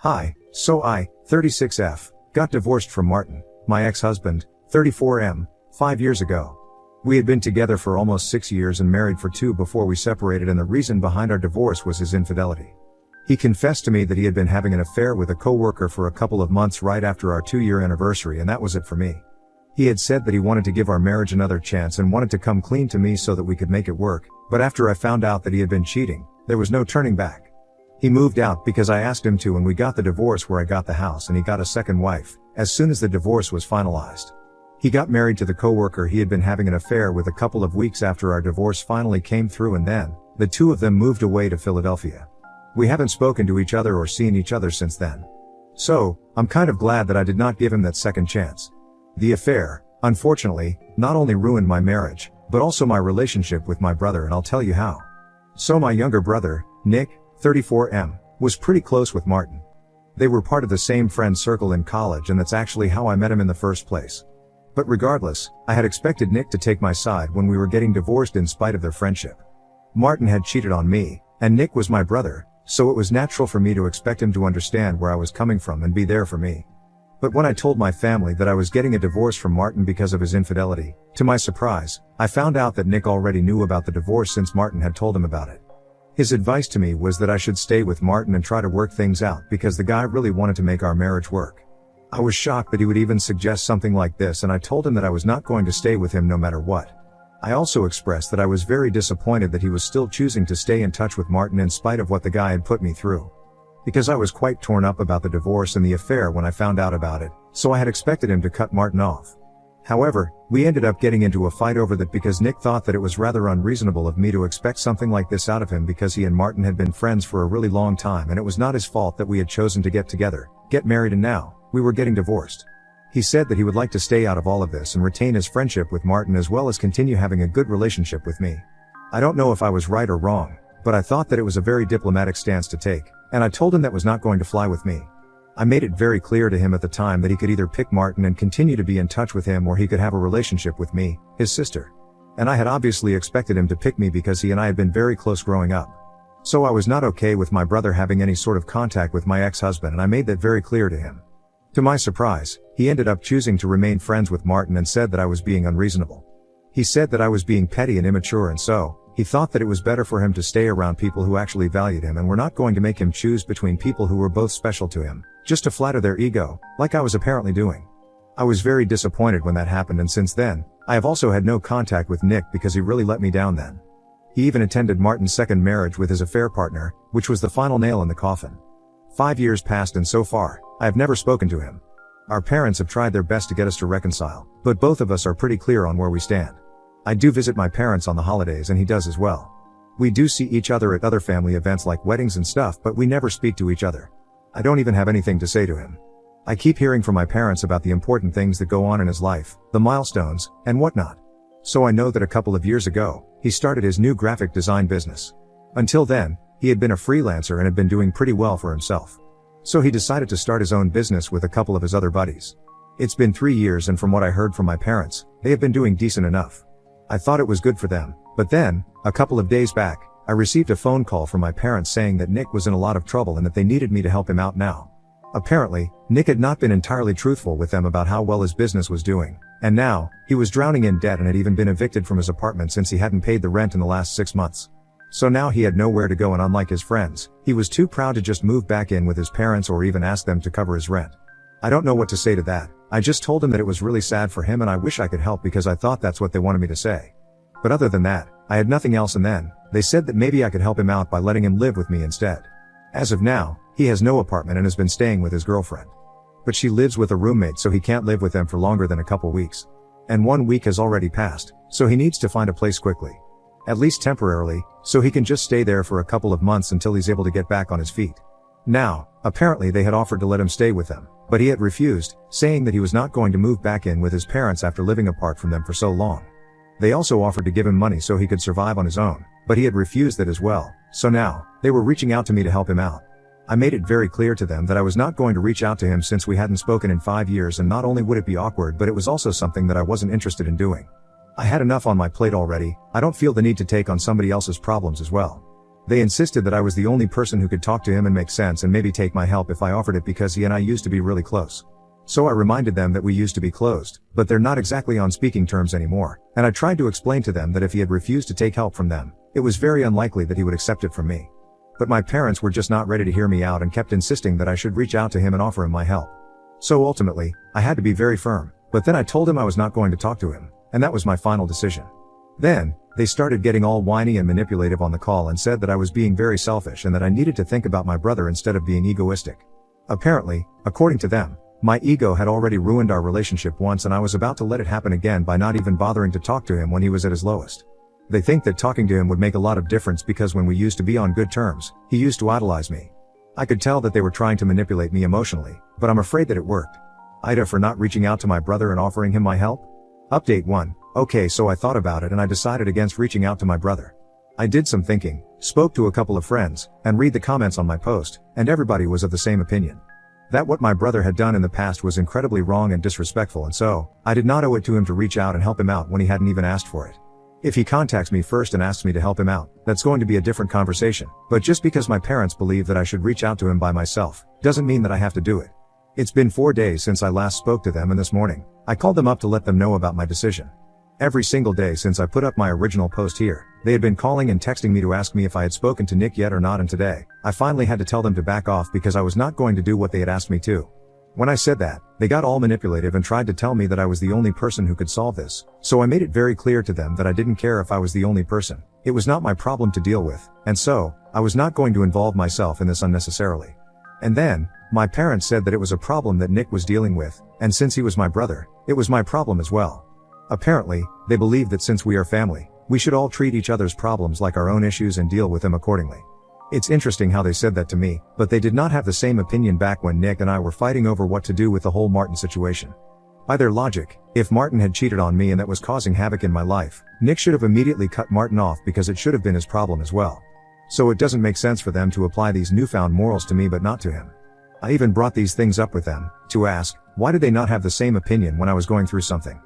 Hi, so I, 36F, got divorced from Martin, my ex-husband, 34M, 5 years ago. We had been together for almost 6 years and married for 2 before we separated, and the reason behind our divorce was his infidelity. He confessed to me that he had been having an affair with a co-worker for a couple of months right after our 2-year anniversary, and that was it for me. He had said that he wanted to give our marriage another chance and wanted to come clean to me so that we could make it work, but after I found out that he had been cheating, there was no turning back. He moved out because I asked him to, and we got the divorce where I got the house and he got a second wife, as soon as the divorce was finalized. He got married to the co-worker he had been having an affair with a couple of weeks after our divorce finally came through, and then, the two of them moved away to Philadelphia. We haven't spoken to each other or seen each other since then. So, I'm kind of glad that I did not give him that second chance. The affair, unfortunately, not only ruined my marriage, but also my relationship with my brother, and I'll tell you how. So my younger brother, Nick, 34M, was pretty close with Martin. They were part of the same friend circle in college, and that's actually how I met him in the first place. But regardless, I had expected Nick to take my side when we were getting divorced in spite of their friendship. Martin had cheated on me, and Nick was my brother, so it was natural for me to expect him to understand where I was coming from and be there for me. But when I told my family that I was getting a divorce from Martin because of his infidelity, to my surprise, I found out that Nick already knew about the divorce since Martin had told him about it. His advice to me was that I should stay with Martin and try to work things out because the guy really wanted to make our marriage work. I was shocked that he would even suggest something like this, and I told him that I was not going to stay with him no matter what. I also expressed that I was very disappointed that he was still choosing to stay in touch with Martin in spite of what the guy had put me through. Because I was quite torn up about the divorce and the affair when I found out about it, so I had expected him to cut Martin off. However, we ended up getting into a fight over that because Nick thought that it was rather unreasonable of me to expect something like this out of him because he and Martin had been friends for a really long time, and it was not his fault that we had chosen to get together, get married, and now, we were getting divorced. He said that he would like to stay out of all of this and retain his friendship with Martin as well as continue having a good relationship with me. I don't know if I was right or wrong, but I thought that it was a very diplomatic stance to take, and I told him that was not going to fly with me. I made it very clear to him at the time that he could either pick Martin and continue to be in touch with him, or he could have a relationship with me, his sister. And I had obviously expected him to pick me because he and I had been very close growing up. So I was not okay with my brother having any sort of contact with my ex-husband, and I made that very clear to him. To my surprise, he ended up choosing to remain friends with Martin and said that I was being unreasonable. He said that I was being petty and immature, and so, he thought that it was better for him to stay around people who actually valued him and were not going to make him choose between people who were both special to him, just to flatter their ego, like I was apparently doing. I was very disappointed when that happened, and since then, I have also had no contact with Nick because he really let me down then. He even attended Martin's second marriage with his affair partner, which was the final nail in the coffin. 5 years passed, and so far, I have never spoken to him. Our parents have tried their best to get us to reconcile, but both of us are pretty clear on where we stand. I do visit my parents on the holidays, and he does as well. We do see each other at other family events like weddings and stuff, but we never speak to each other. I don't even have anything to say to him. I keep hearing from my parents about the important things that go on in his life, the milestones, and whatnot. So I know that a couple of years ago, he started his new graphic design business. Until then, he had been a freelancer and had been doing pretty well for himself. So he decided to start his own business with a couple of his other buddies. It's been 3 years, and from what I heard from my parents, they have been doing decent enough. I thought it was good for them, but then, a couple of days back, I received a phone call from my parents saying that Nick was in a lot of trouble and that they needed me to help him out now. Apparently, Nick had not been entirely truthful with them about how well his business was doing, and now, he was drowning in debt and had even been evicted from his apartment since he hadn't paid the rent in the last 6 months. So now he had nowhere to go, and unlike his friends, he was too proud to just move back in with his parents or even ask them to cover his rent. I don't know what to say to that. I just told him that it was really sad for him and I wish I could help because I thought that's what they wanted me to say. But other than that, I had nothing else, and then, they said that maybe I could help him out by letting him live with me instead. As of now, he has no apartment and has been staying with his girlfriend. But she lives with a roommate, so he can't live with them for longer than a couple weeks. And 1 week has already passed, so he needs to find a place quickly. At least temporarily, so he can just stay there for a couple of months until he's able to get back on his feet. Now, apparently they had offered to let him stay with them, but he had refused, saying that he was not going to move back in with his parents after living apart from them for so long. They also offered to give him money so he could survive on his own, but he had refused that as well, so now, they were reaching out to me to help him out. I made it very clear to them that I was not going to reach out to him since we hadn't spoken in 5 years, and not only would it be awkward, but it was also something that I wasn't interested in doing. I had enough on my plate already. I don't feel the need to take on somebody else's problems as well. They insisted that I was the only person who could talk to him and make sense and maybe take my help if I offered it because he and I used to be really close. So I reminded them that we used to be closed, but they're not exactly on speaking terms anymore, and I tried to explain to them that if he had refused to take help from them, it was very unlikely that he would accept it from me. But my parents were just not ready to hear me out and kept insisting that I should reach out to him and offer him my help. So ultimately, I had to be very firm, but then I told him I was not going to talk to him, and that was my final decision. Then, they started getting all whiny and manipulative on the call and said that I was being very selfish and that I needed to think about my brother instead of being egoistic. Apparently, according to them, my ego had already ruined our relationship once and I was about to let it happen again by not even bothering to talk to him when he was at his lowest. They think that talking to him would make a lot of difference because when we used to be on good terms, he used to idolize me. I could tell that they were trying to manipulate me emotionally, but I'm afraid that it worked. Ida for not reaching out to my brother and offering him my help? Update 1. Okay, so I thought about it and I decided against reaching out to my brother. I did some thinking, spoke to a couple of friends, and read the comments on my post, and everybody was of the same opinion. That what my brother had done in the past was incredibly wrong and disrespectful, and so, I did not owe it to him to reach out and help him out when he hadn't even asked for it. If he contacts me first and asks me to help him out, that's going to be a different conversation, but just because my parents believe that I should reach out to him by myself, doesn't mean that I have to do it. It's been 4 days since I last spoke to them and this morning, I called them up to let them know about my decision. Every single day since I put up my original post here, they had been calling and texting me to ask me if I had spoken to Nick yet or not, and today, I finally had to tell them to back off because I was not going to do what they had asked me to. When I said that, they got all manipulative and tried to tell me that I was the only person who could solve this, so I made it very clear to them that I didn't care if I was the only person. It was not my problem to deal with, and so, I was not going to involve myself in this unnecessarily. And then, my parents said that it was a problem that Nick was dealing with, and since he was my brother, it was my problem as well. Apparently, they believe that since we are family, we should all treat each other's problems like our own issues and deal with them accordingly. It's interesting how they said that to me, but they did not have the same opinion back when Nick and I were fighting over what to do with the whole Martin situation. By their logic, if Martin had cheated on me and that was causing havoc in my life, Nick should have immediately cut Martin off because it should have been his problem as well. So it doesn't make sense for them to apply these newfound morals to me but not to him. I even brought these things up with them, to ask, why did they not have the same opinion when I was going through something?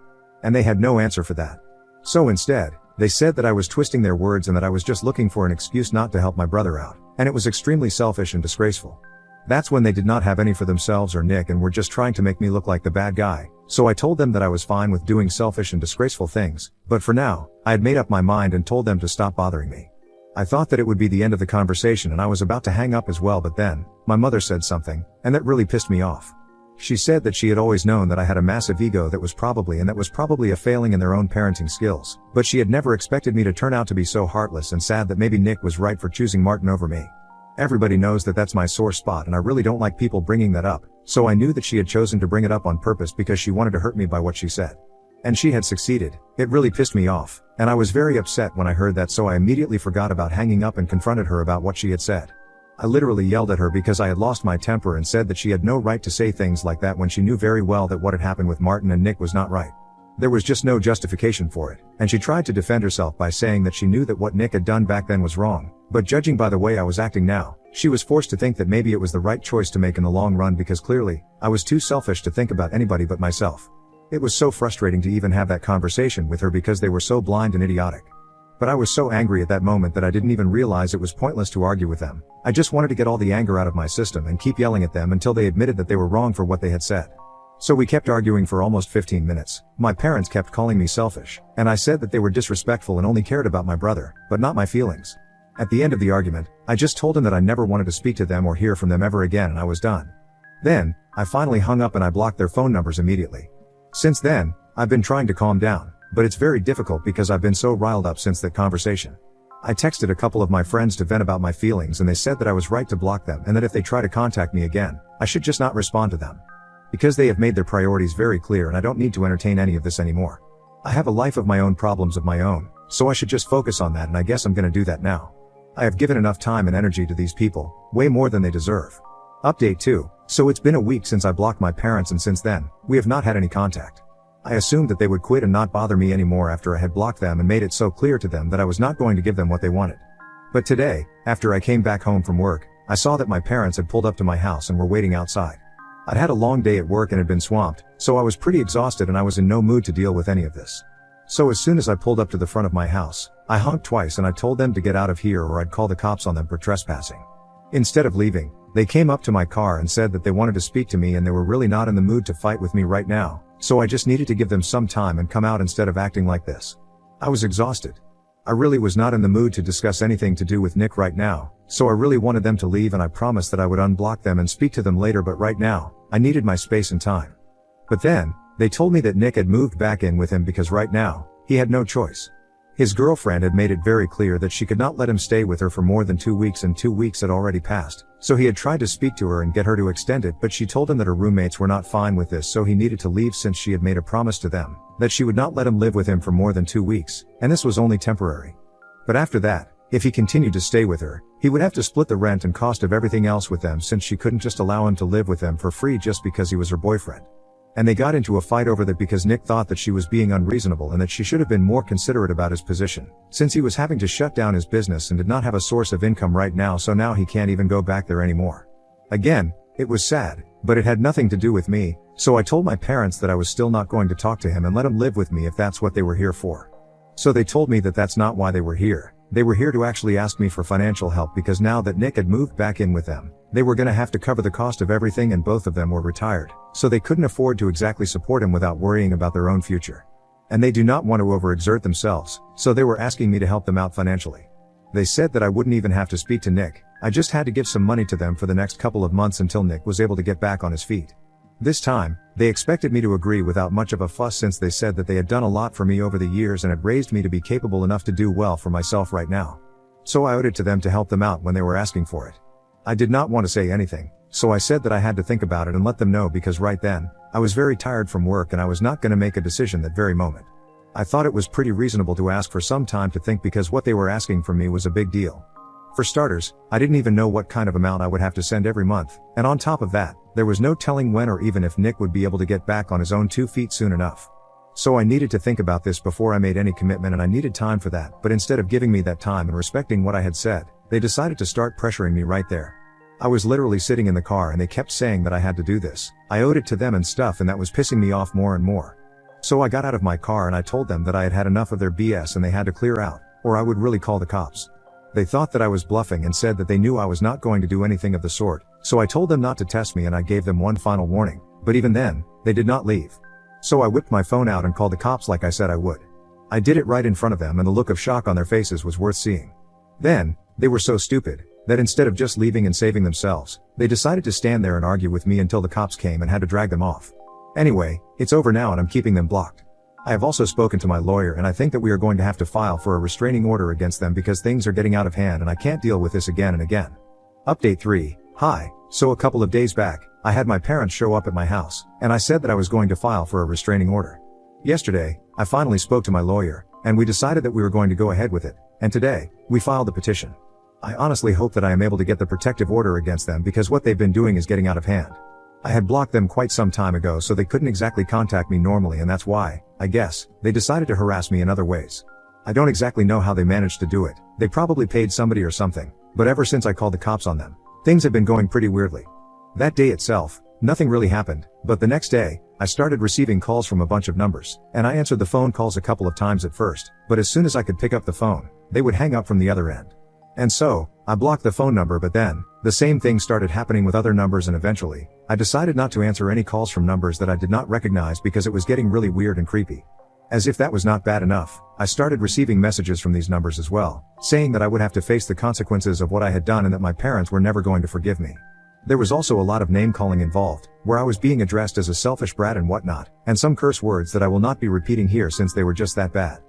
And they had no answer for that. So instead, they said that I was twisting their words and that I was just looking for an excuse not to help my brother out, and it was extremely selfish and disgraceful. That's when they did not have any for themselves or Nick and were just trying to make me look like the bad guy, so I told them that I was fine with doing selfish and disgraceful things, but for now, I had made up my mind and told them to stop bothering me. I thought that it would be the end of the conversation and I was about to hang up as well, but then, my mother said something, and that really pissed me off. She said that she had always known that I had a massive ego that was probably a failing in their own parenting skills, but she had never expected me to turn out to be so heartless and sad that maybe Nick was right for choosing Martin over me. Everybody knows that that's my sore spot and I really don't like people bringing that up, so I knew that she had chosen to bring it up on purpose because she wanted to hurt me by what she said. And she had succeeded. It really pissed me off, and I was very upset when I heard that, so I immediately forgot about hanging up and confronted her about what she had said. I literally yelled at her because I had lost my temper and said that she had no right to say things like that when she knew very well that what had happened with Martin and Nick was not right. There was just no justification for it, and she tried to defend herself by saying that she knew that what Nick had done back then was wrong, but judging by the way I was acting now, she was forced to think that maybe it was the right choice to make in the long run because clearly, I was too selfish to think about anybody but myself. It was so frustrating to even have that conversation with her because they were so blind and idiotic. But I was so angry at that moment that I didn't even realize it was pointless to argue with them. I just wanted to get all the anger out of my system and keep yelling at them until they admitted that they were wrong for what they had said. So we kept arguing for almost 15 minutes. My parents kept calling me selfish, and I said that they were disrespectful and only cared about my brother, but not my feelings. At the end of the argument, I just told them that I never wanted to speak to them or hear from them ever again and I was done. Then, I finally hung up and I blocked their phone numbers immediately. Since then, I've been trying to calm down, but it's very difficult because I've been so riled up since that conversation. I texted a couple of my friends to vent about my feelings and they said that I was right to block them and that if they try to contact me again, I should just not respond to them. Because they have made their priorities very clear and I don't need to entertain any of this anymore. I have a life of my own, problems of my own, so I should just focus on that, and I guess I'm gonna do that now. I have given enough time and energy to these people, way more than they deserve. Update 2. So it's been a week since I blocked my parents and since then, we have not had any contact. I assumed that they would quit and not bother me anymore after I had blocked them and made it so clear to them that I was not going to give them what they wanted. But today, after I came back home from work, I saw that my parents had pulled up to my house and were waiting outside. I'd had a long day at work and had been swamped, so I was pretty exhausted and I was in no mood to deal with any of this. So as soon as I pulled up to the front of my house, I honked twice and I told them to get out of here or I'd call the cops on them for trespassing. Instead of leaving, they came up to my car and said that they wanted to speak to me and they were really not in the mood to fight with me right now, so I just needed to give them some time and come out instead of acting like this. I was exhausted. I really was not in the mood to discuss anything to do with Nick right now, so I really wanted them to leave and I promised that I would unblock them and speak to them later, but right now, I needed my space and time. But then, they told me that Nick had moved back in with him because right now, he had no choice. His girlfriend had made it very clear that she could not let him stay with her for more than 2 weeks and 2 weeks had already passed, so he had tried to speak to her and get her to extend it, but she told him that her roommates were not fine with this, so he needed to leave since she had made a promise to them that she would not let him live with him for more than 2 weeks, and this was only temporary. But after that, if he continued to stay with her, he would have to split the rent and cost of everything else with them since she couldn't just allow him to live with them for free just because he was her boyfriend. And they got into a fight over that because Nick thought that she was being unreasonable and that she should have been more considerate about his position, since he was having to shut down his business and did not have a source of income right now, so now he can't even go back there anymore. Again, it was sad, but it had nothing to do with me, so I told my parents that I was still not going to talk to him and let him live with me if that's what they were here for. So they told me that that's not why they were here. They were here to actually ask me for financial help because now that Nick had moved back in with them, they were gonna have to cover the cost of everything and both of them were retired, so they couldn't afford to exactly support him without worrying about their own future. And they do not want to overexert themselves, so they were asking me to help them out financially. They said that I wouldn't even have to speak to Nick, I just had to give some money to them for the next couple of months until Nick was able to get back on his feet. This time, they expected me to agree without much of a fuss since they said that they had done a lot for me over the years and had raised me to be capable enough to do well for myself right now. So I owed it to them to help them out when they were asking for it. I did not want to say anything, so I said that I had to think about it and let them know because right then, I was very tired from work and I was not going to make a decision that very moment. I thought it was pretty reasonable to ask for some time to think because what they were asking from me was a big deal. For starters, I didn't even know what kind of amount I would have to send every month, and on top of that, there was no telling when or even if Nick would be able to get back on his own 2 feet soon enough. So I needed to think about this before I made any commitment and I needed time for that, but instead of giving me that time and respecting what I had said, they decided to start pressuring me right there. I was literally sitting in the car and they kept saying that I had to do this, I owed it to them and stuff, and that was pissing me off more and more. So I got out of my car and I told them that I had had enough of their BS and they had to clear out, or I would really call the cops. They thought that I was bluffing and said that they knew I was not going to do anything of the sort, so I told them not to test me and I gave them one final warning, but even then, they did not leave. So I whipped my phone out and called the cops like I said I would. I did it right in front of them and the look of shock on their faces was worth seeing. Then, they were so stupid, that instead of just leaving and saving themselves, they decided to stand there and argue with me until the cops came and had to drag them off. Anyway, it's over now and I'm keeping them blocked. I have also spoken to my lawyer and I think that we are going to have to file for a restraining order against them because things are getting out of hand and I can't deal with this again and again. Update 3. Hi, so a couple of days back, I had my parents show up at my house, and I said that I was going to file for a restraining order. Yesterday, I finally spoke to my lawyer, and we decided that we were going to go ahead with it, and today, we filed the petition. I honestly hope that I am able to get the protective order against them because what they've been doing is getting out of hand. I had blocked them quite some time ago so they couldn't exactly contact me normally, and that's why, I guess, they decided to harass me in other ways. I don't exactly know how they managed to do it, they probably paid somebody or something, but ever since I called the cops on them, things have been going pretty weirdly. That day itself, nothing really happened, but the next day, I started receiving calls from a bunch of numbers, and I answered the phone calls a couple of times at first, but as soon as I could pick up the phone, they would hang up from the other end. And so, I blocked the phone number, but then, the same thing started happening with other numbers, and eventually, I decided not to answer any calls from numbers that I did not recognize because it was getting really weird and creepy. As if that was not bad enough, I started receiving messages from these numbers as well, saying that I would have to face the consequences of what I had done and that my parents were never going to forgive me. There was also a lot of name calling involved, where I was being addressed as a selfish brat and whatnot, and some curse words that I will not be repeating here since they were just that bad.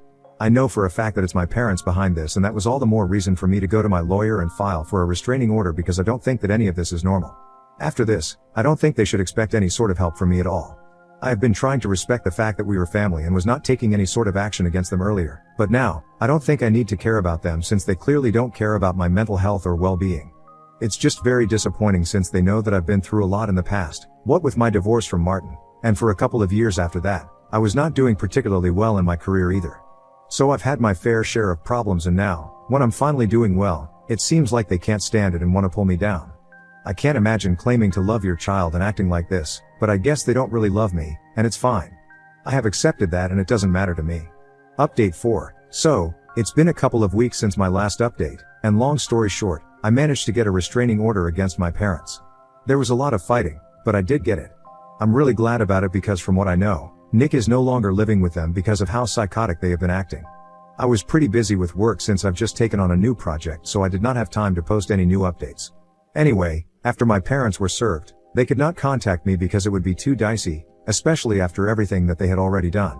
I know for a fact that it's my parents behind this, and that was all the more reason for me to go to my lawyer and file for a restraining order because I don't think that any of this is normal. After this, I don't think they should expect any sort of help from me at all. I have been trying to respect the fact that we were family and was not taking any sort of action against them earlier, but now, I don't think I need to care about them since they clearly don't care about my mental health or well-being. It's just very disappointing since they know that I've been through a lot in the past, what with my divorce from Martin, and for a couple of years after that, I was not doing particularly well in my career either. So I've had my fair share of problems, and now, when I'm finally doing well, it seems like they can't stand it and want to pull me down. I can't imagine claiming to love your child and acting like this, but I guess they don't really love me, and it's fine. I have accepted that and it doesn't matter to me. Update 4. So, it's been a couple of weeks since my last update, and long story short, I managed to get a restraining order against my parents. There was a lot of fighting, but I did get it. I'm really glad about it because from what I know, Nick is no longer living with them because of how psychotic they have been acting. I was pretty busy with work since I've just taken on a new project, so I did not have time to post any new updates. Anyway, after my parents were served, they could not contact me because it would be too dicey, especially after everything that they had already done.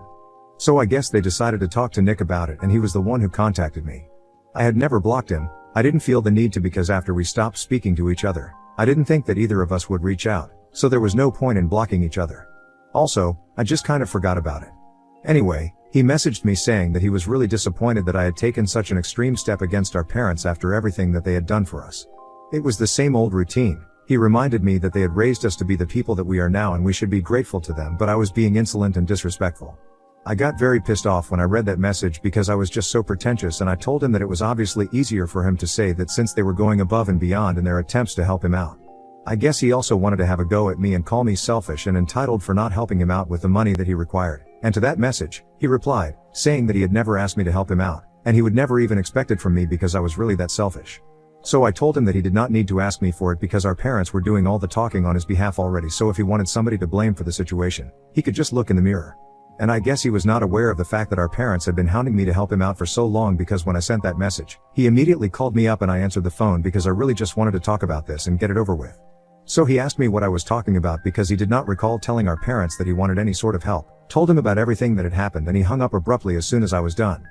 So I guess they decided to talk to Nick about it, and he was the one who contacted me. I had never blocked him. I didn't feel the need to because after we stopped speaking to each other, I didn't think that either of us would reach out, so there was no point in blocking each other. Also, I just kind of forgot about it. Anyway, he messaged me saying that he was really disappointed that I had taken such an extreme step against our parents after everything that they had done for us. It was the same old routine. He reminded me that they had raised us to be the people that we are now and we should be grateful to them, but I was being insolent and disrespectful. I got very pissed off when I read that message because I was just so pretentious, and I told him that it was obviously easier for him to say that since they were going above and beyond in their attempts to help him out. I guess he also wanted to have a go at me and call me selfish and entitled for not helping him out with the money that he required. And to that message, he replied, saying that he had never asked me to help him out, and he would never even expect it from me because I was really that selfish. So I told him that he did not need to ask me for it because our parents were doing all the talking on his behalf already, so if he wanted somebody to blame for the situation, he could just look in the mirror. And I guess he was not aware of the fact that our parents had been hounding me to help him out for so long, because when I sent that message, he immediately called me up and I answered the phone because I really just wanted to talk about this and get it over with. So he asked me what I was talking about because he did not recall telling our parents that he wanted any sort of help, told him about everything that had happened, and he hung up abruptly as soon as I was done.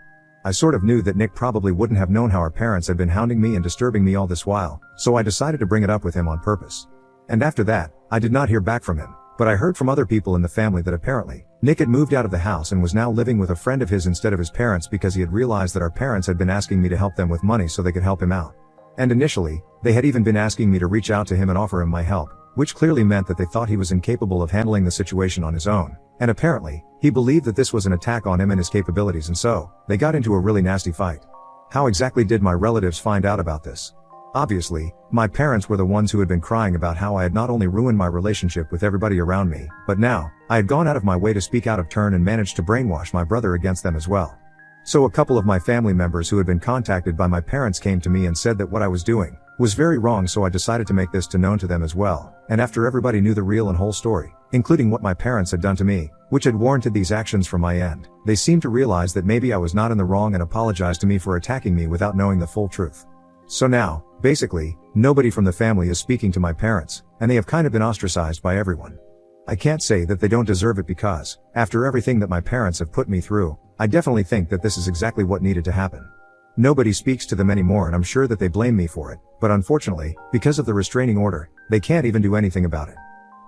I sort of knew that Nick probably wouldn't have known how our parents had been hounding me and disturbing me all this while, so I decided to bring it up with him on purpose. And after that, I did not hear back from him, but I heard from other people in the family that apparently, Nick had moved out of the house and was now living with a friend of his instead of his parents because he had realized that our parents had been asking me to help them with money so they could help him out. And initially, they had even been asking me to reach out to him and offer him my help, which clearly meant that they thought he was incapable of handling the situation on his own. And apparently, he believed that this was an attack on him and his capabilities, and so, they got into a really nasty fight. How exactly did my relatives find out about this? Obviously, my parents were the ones who had been crying about how I had not only ruined my relationship with everybody around me, but now, I had gone out of my way to speak out of turn and managed to brainwash my brother against them as well. So a couple of my family members who had been contacted by my parents came to me and said that what I was doing was very wrong, so I decided to make this known to them as well. And after everybody knew the real and whole story, including what my parents had done to me, which had warranted these actions from my end, they seemed to realize that maybe I was not in the wrong and apologized to me for attacking me without knowing the full truth. So now, basically, nobody from the family is speaking to my parents, and they have kind of been ostracized by everyone. I can't say that they don't deserve it because, after everything that my parents have put me through, I definitely think that this is exactly what needed to happen. Nobody speaks to them anymore, and I'm sure that they blame me for it, but unfortunately, because of the restraining order, they can't even do anything about it.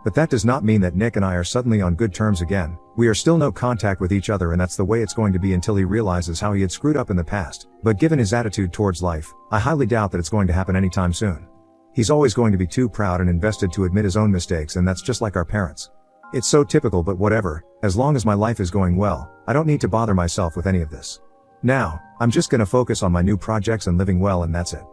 But that does not mean that Nick and I are suddenly on good terms again. We are still no contact with each other, and that's the way it's going to be until he realizes how he had screwed up in the past. But given his attitude towards life, I highly doubt that it's going to happen anytime soon. He's always going to be too proud and invested to admit his own mistakes, and that's just like our parents. It's so typical, but whatever, as long as my life is going well, I don't need to bother myself with any of this. Now, I'm just gonna focus on my new projects and living well, and that's it.